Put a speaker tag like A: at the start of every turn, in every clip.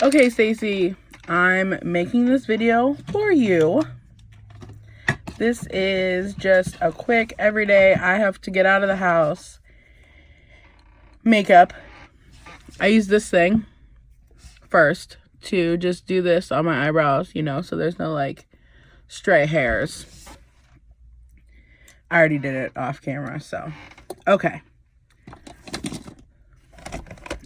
A: Okay, Stacy, I'm making this video for you. This is just a quick everyday, I have to get out of the house makeup. I use this thing first to just do this on my eyebrows, you know, so there's no like stray hairs. I already did it off camera, so okay.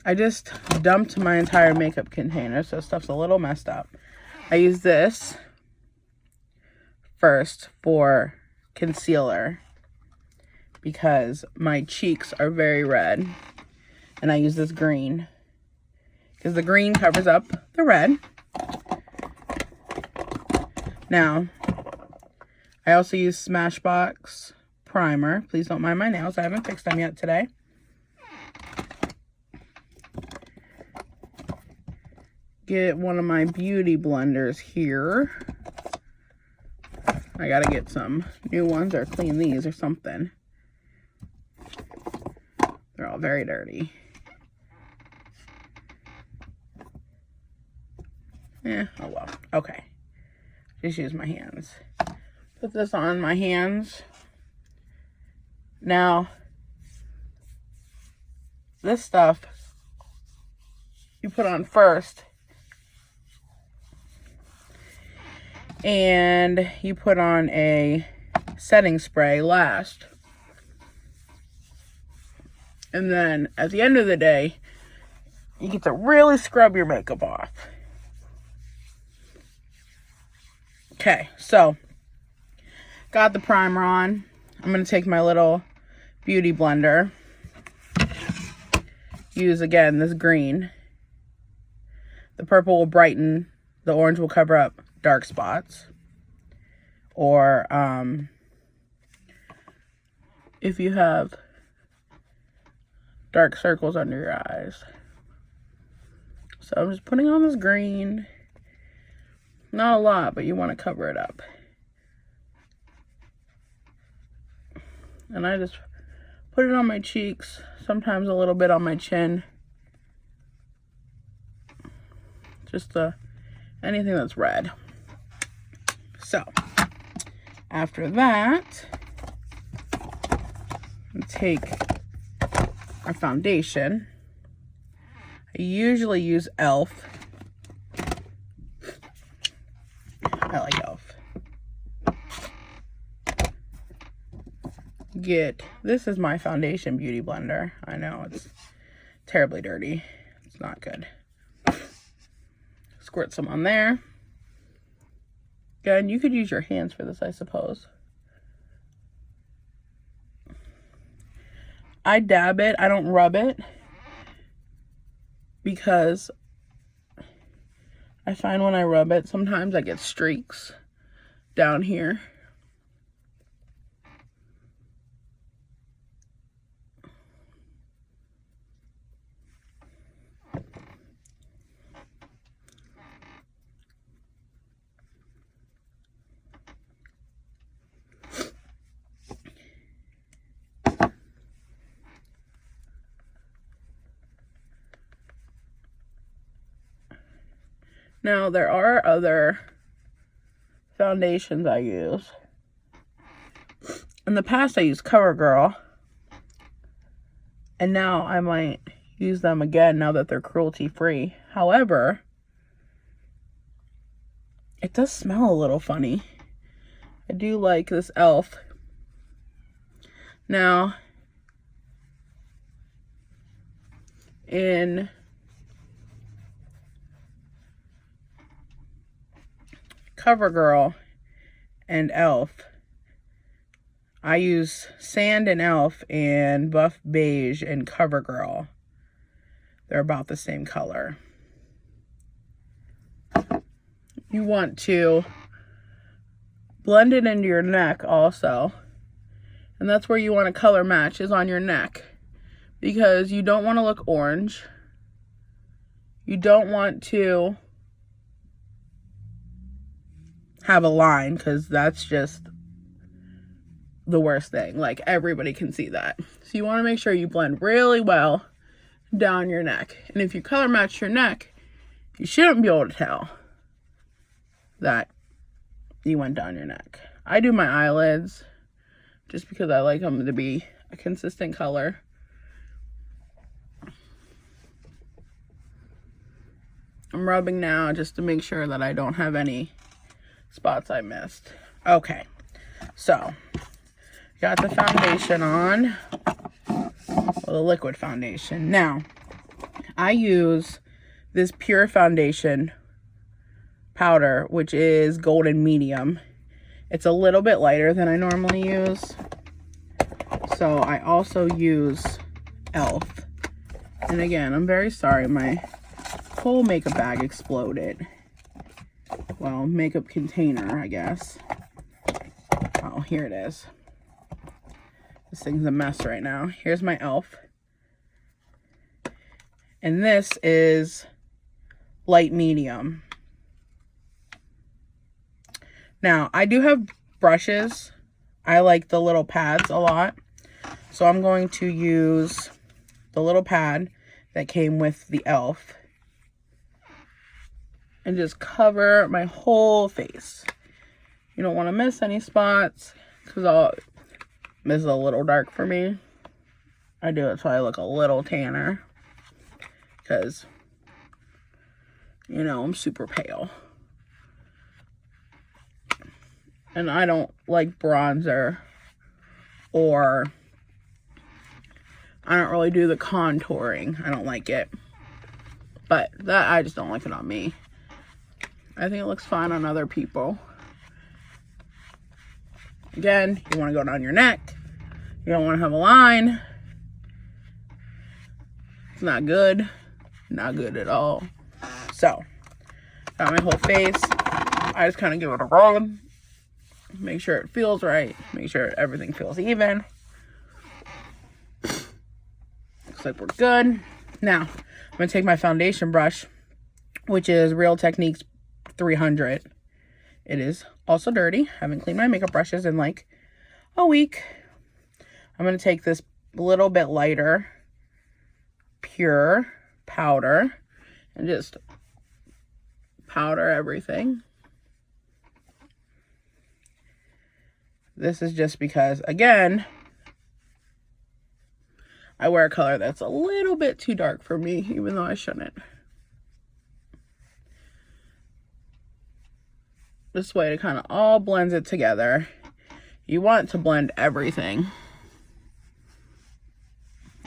A: I just dumped my entire makeup container, so stuff's a little messed up. I use this first for concealer because my cheeks are very red, and I use this green because the green covers up the red. Now, I also use Smashbox primer. Please don't mind my nails. I haven't fixed them yet today. Get one of my beauty blenders here. I gotta get some new ones or clean these or something. They're all very dirty. Oh well. Okay. Just use my hands. Put this on my hands. Now, this stuff you put on first. And you put on a setting spray last. And then at the end of the day, you get to really scrub your makeup off. Okay, so got the primer on. I'm going to take my little beauty blender. Use again this green. The purple will brighten, the orange will cover up dark spots, or if you have dark circles under your eyes. So I'm just putting on this green. Not a lot, but you want to cover it up. And I just put it on my cheeks, sometimes a little bit on my chin. Just anything that's red. So, after that, take our foundation. I usually use e.l.f. I like e.l.f. This is my foundation beauty blender. I know, it's terribly dirty. It's not good. Squirt some on there. Again, you could use your hands for this, I suppose. I dab it. I don't rub it because I find when I rub it, sometimes I get streaks down here. Now, there are other foundations I use. In the past, I used CoverGirl. And now I might use them again now that they're cruelty-free. However, it does smell a little funny. I do like this e.l.f. Now, in CoverGirl and e.l.f., I use Sand and e.l.f. and Buff Beige and CoverGirl. They're about the same color. You want to blend it into your neck also. And that's where you want to color match, is on your neck. Because you don't want to look orange. You don't want to have a line, because that's just the worst thing. Like, everybody can see that. So you want to make sure you blend really well down your neck. And if you color match your neck, you shouldn't be able to tell that you went down your neck. I do my eyelids just because I like them to be a consistent color. I'm rubbing now just to make sure that I don't have any spots I missed. Okay, so got the foundation on, the liquid foundation. Now, I use this Pure Foundation powder, which is golden medium. It's a little bit lighter than I normally use. So I also use e.l.f. And again, I'm very sorry, my whole makeup bag exploded. Well, makeup container, I guess. Oh, here it is. This thing's a mess right now. Here's my e.l.f. And this is light medium. Now, I do have brushes. I like the little pads a lot. So I'm going to use the little pad that came with the e.l.f. and just cover my whole face. You don't want to miss any spots because this is a little dark for me. I do it so I look a little tanner because, you know, I'm super pale. And I don't like bronzer, or I don't really do the contouring. I don't like it. But that, I just don't like it on me. I think it looks fine on other people. Again, you want to go down your neck. You don't want to have a line. It's not good. Not good at all. So, got my whole face. I just kind of give it a rub. Make sure it feels right. Make sure everything feels even. Looks like we're good. Now, I'm going to take my foundation brush, which is Real Techniques 300. It is also dirty. I haven't cleaned my makeup brushes in like a week. I'm going to take this little bit lighter Pure powder and just powder everything. This is just because, again, I wear a color that's a little bit too dark for me, even though I shouldn't. This way it kind of all blends it together. You want to blend everything.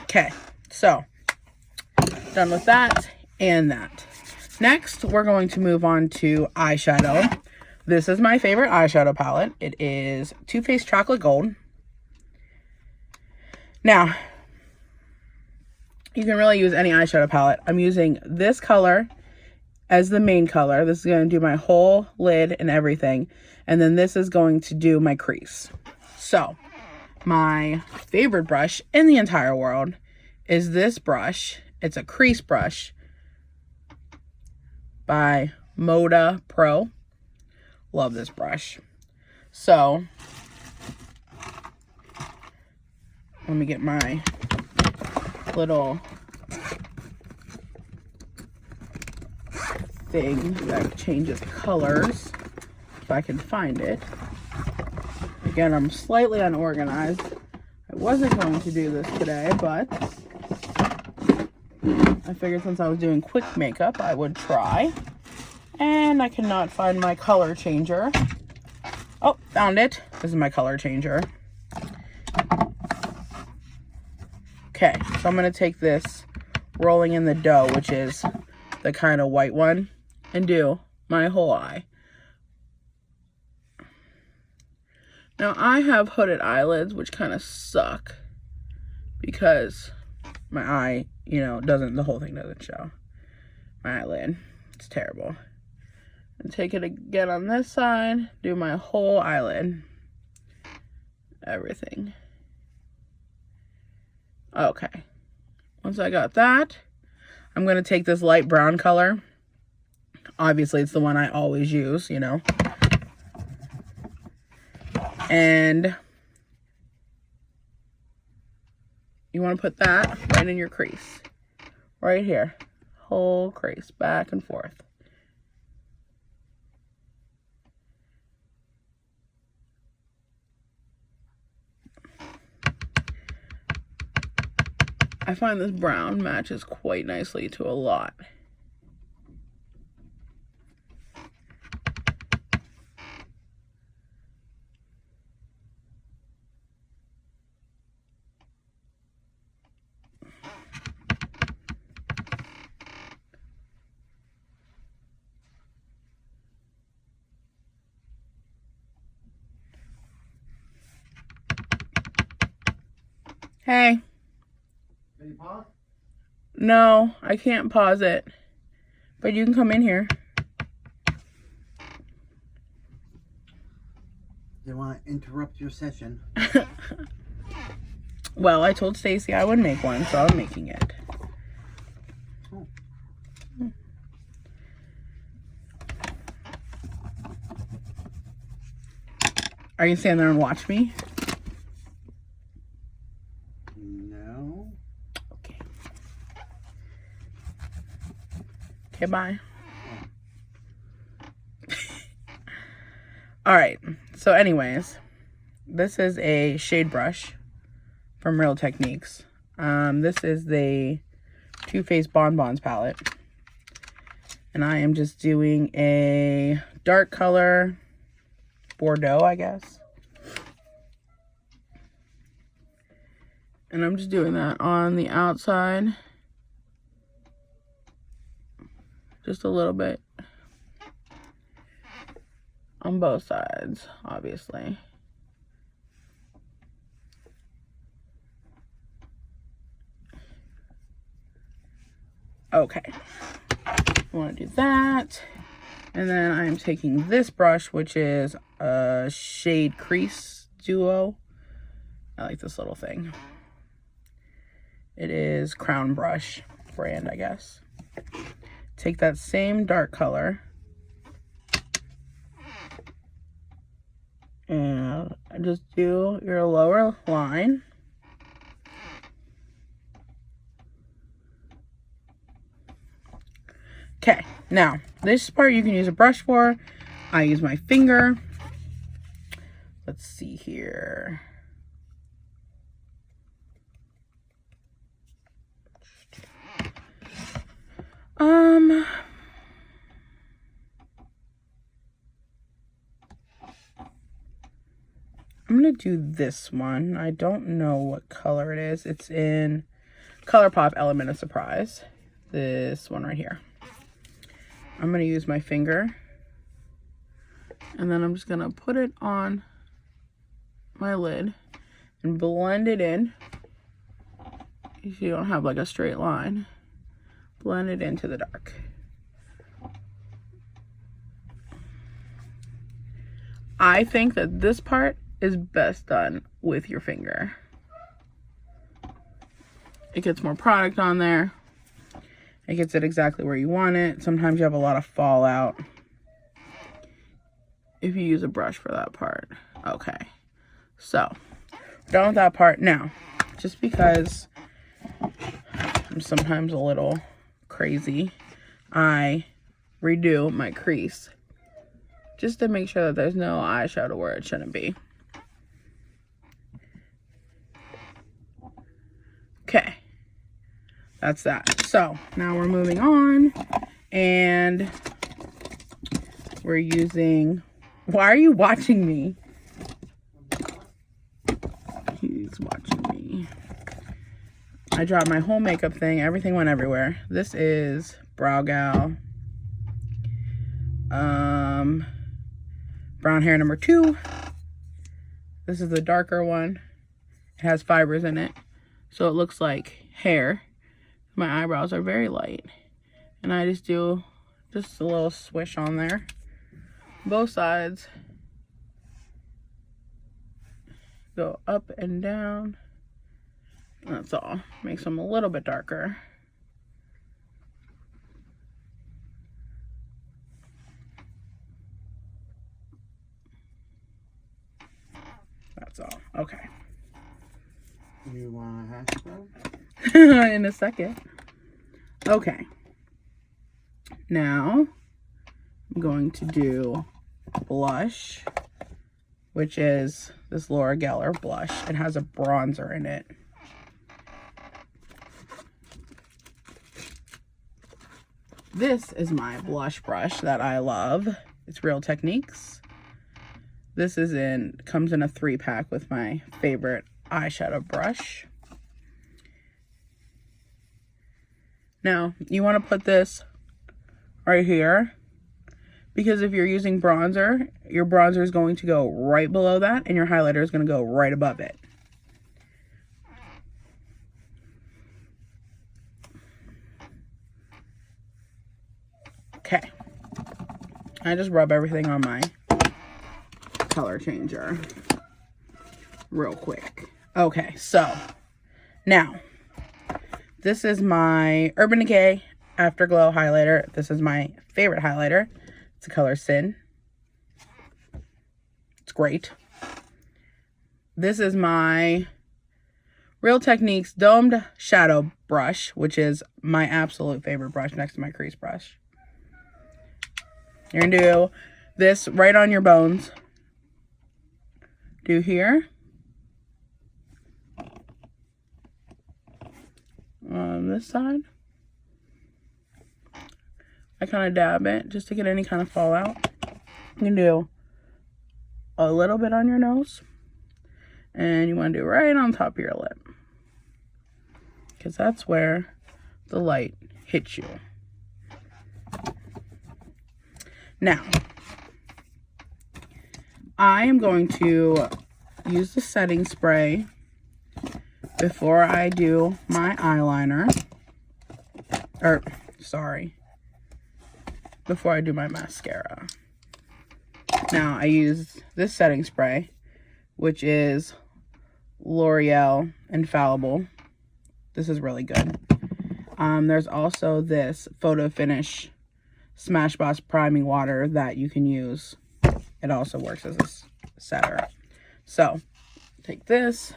A: Okay, so done with that and that. Next, we're going to move on to eyeshadow. This is my favorite eyeshadow palette. It is Too Faced Chocolate Gold. Now, you can really use any eyeshadow palette. I'm using this color as the main color. This is going to do my whole lid and everything. And then this is going to do my crease. So, my favorite brush in the entire world is this brush. It's a crease brush by Moda Pro. Love this brush. So, let me get my little thing that changes colors, if I can find it. Again, I'm slightly unorganized. I wasn't going to do this today, but I figured since I was doing quick makeup, I would try. And I cannot find my color changer. Oh, found it. This is my color changer. Okay, so I'm going to take this Rolling in the Dough, which is the kind of white one, and do my whole eye. Now, I have hooded eyelids, which kind of suck because my eye, you know, the whole thing doesn't show. My eyelid. It's terrible. And take it again on this side, do my whole eyelid. Everything. Okay. Once I got that, I'm going to take this light brown color. Obviously, it's the one I always use, you know. And you want to put that right in your crease. Right here. whole crease back and forth. I find this brown matches quite nicely to a lot. Hey.
B: Can you pause?
A: No, I can't pause it. But you can come in here.
B: They want to interrupt your session.
A: Well, I told Stacy I would make one, so I'm making it.
B: Oh.
A: Are you stand there and watch me?
B: No.
A: Okay. Okay, bye. All right. So anyways, this is a shade brush from Real Techniques. This is the Too Faced Bonbons palette. And I am just doing a dark color Bordeaux, I guess. And I'm just doing that on the outside. Just a little bit. On both sides, obviously. Okay. I want to do that. And then I'm taking this brush, which is a Shade Crease Duo. I like this little thing. It is Crown Brush brand, I guess. Take that same dark color. And just do your lower line. Okay, now this part you can use a brush for. I use my finger. Let's see here. I'm going to do this one. I don't know what color it is. It's in ColourPop Element of Surprise. This one right here. I'm going to use my finger. And then I'm just going to put it on my lid and blend it in. If you don't have like a straight line, blend it into the dark. I think that this part is best done with your finger. It gets more product on there. It gets it exactly where you want it. Sometimes you have a lot of fallout if you use a brush for that part. Okay, so done with that part. Now, just because I'm sometimes a little crazy, I redo my crease just to make sure that there's no eyeshadow where it shouldn't be. Okay, that's that. So now we're moving on, and we're using, why are you watching me? He's watching me. I dropped my whole makeup thing. Everything went everywhere. This is Brow Gal. Brown hair number 2. This is the darker one. It has fibers in it, so it looks like hair. My eyebrows are very light, and I just do just a little swish on there, both sides. Go up and down. That's all. Makes them a little bit darker. That's all. Okay.
B: You want a hash brown?
A: In a second. Okay. Now, I'm going to do blush, which is this Laura Geller blush. It has a bronzer in it. This is my blush brush that I love. It's Real Techniques. This comes in a 3-pack with my favorite eyeshadow brush. Now, you want to put this right here, because if you're using bronzer, your bronzer is going to go right below that and your highlighter is going to go right above it. Okay. I just rub everything on my color changer real quick. Okay, so now this is my Urban Decay Afterglow highlighter. This is my favorite highlighter. It's the color Sin. It's great. This is my Real Techniques Domed Shadow Brush, which is my absolute favorite brush next to my crease brush. You're going to do this right on your bones. Do here. On this side. I kind of dab it just to get any kind of fallout. You can do a little bit on your nose. And you want to do right on top of your lip. Because that's where the light hits you. Now, I am going to use the setting spray before I do my eyeliner. Before I do my mascara. Now, I use this setting spray, which is L'Oreal Infallible. This is really good. There's also this Photo Finish Smashbox priming water that you can use. It also works as a setter. So, take this.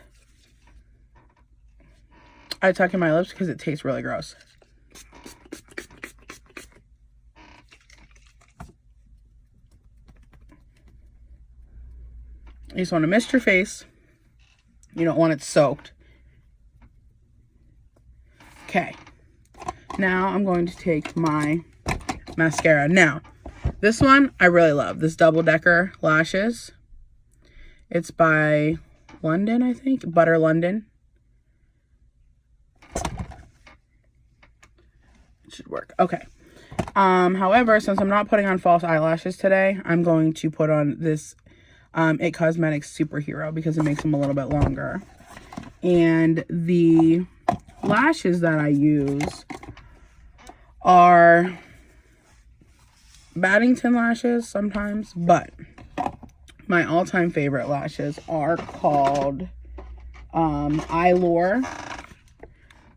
A: I tuck in my lips because it tastes really gross. You just want to mist your face. You don't want it soaked. Okay. Now I'm going to take my mascara. Now, this one I really love. This Double Decker Lashes. It's by London, I think. Butter London. It should work. Okay. However, since I'm not putting on false eyelashes today, I'm going to put on this It Cosmetics Superhero because it makes them a little bit longer. And the lashes that I use are Baddington lashes sometimes, but my all-time favorite lashes are called Eylure.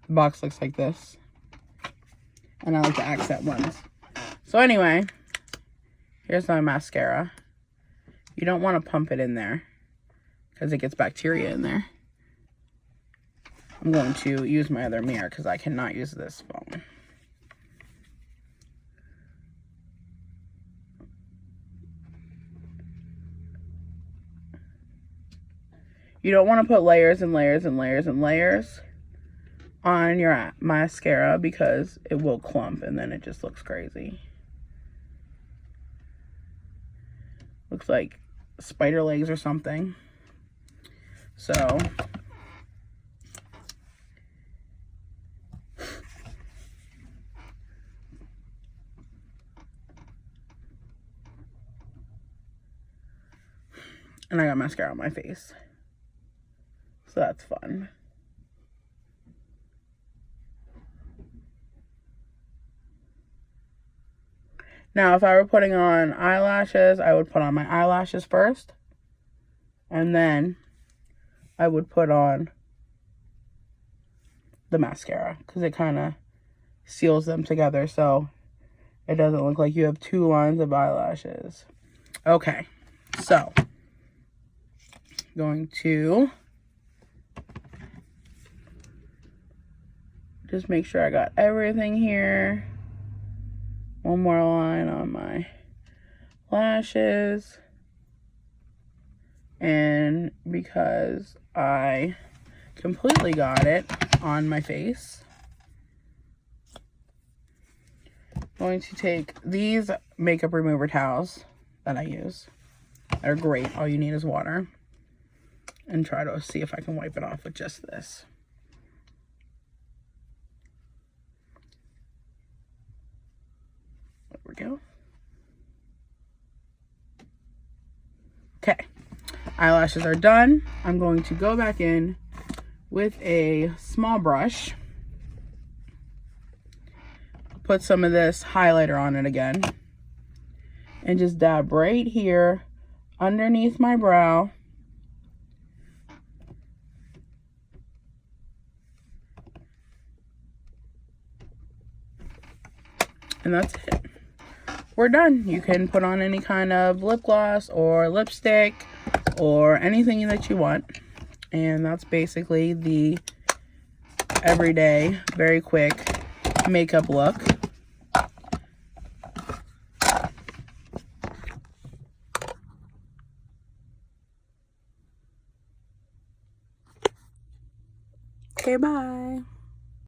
A: The box looks like this. And I like the accent ones. So anyway, here's my mascara. You don't want to pump it in there because it gets bacteria in there. I'm going to use my other mirror because I cannot use this phone. You don't want to put layers and layers and layers and layers on your mascara because it will clump and then it just looks crazy. Looks like spider legs or something. So and I got mascara on my face. So that's fun. Now, if I were putting on eyelashes, I would put on my eyelashes first. And then I would put on the mascara because it kind of seals them together so it doesn't look like you have two lines of eyelashes. Okay, so going to just make sure I got everything here. One more line on my lashes. And because I completely got it on my face, I'm going to take these makeup remover towels that I use. They're great. All you need is water. And try to see if I can wipe it off with just this. There we go. Okay. Eyelashes are done. I'm going to go back in with a small brush. Put some of this highlighter on it again. And just dab right here underneath my brow. And that's it. We're done. You can put on any kind of lip gloss or lipstick or anything that you want. And that's basically the everyday, very quick makeup look. Okay, bye.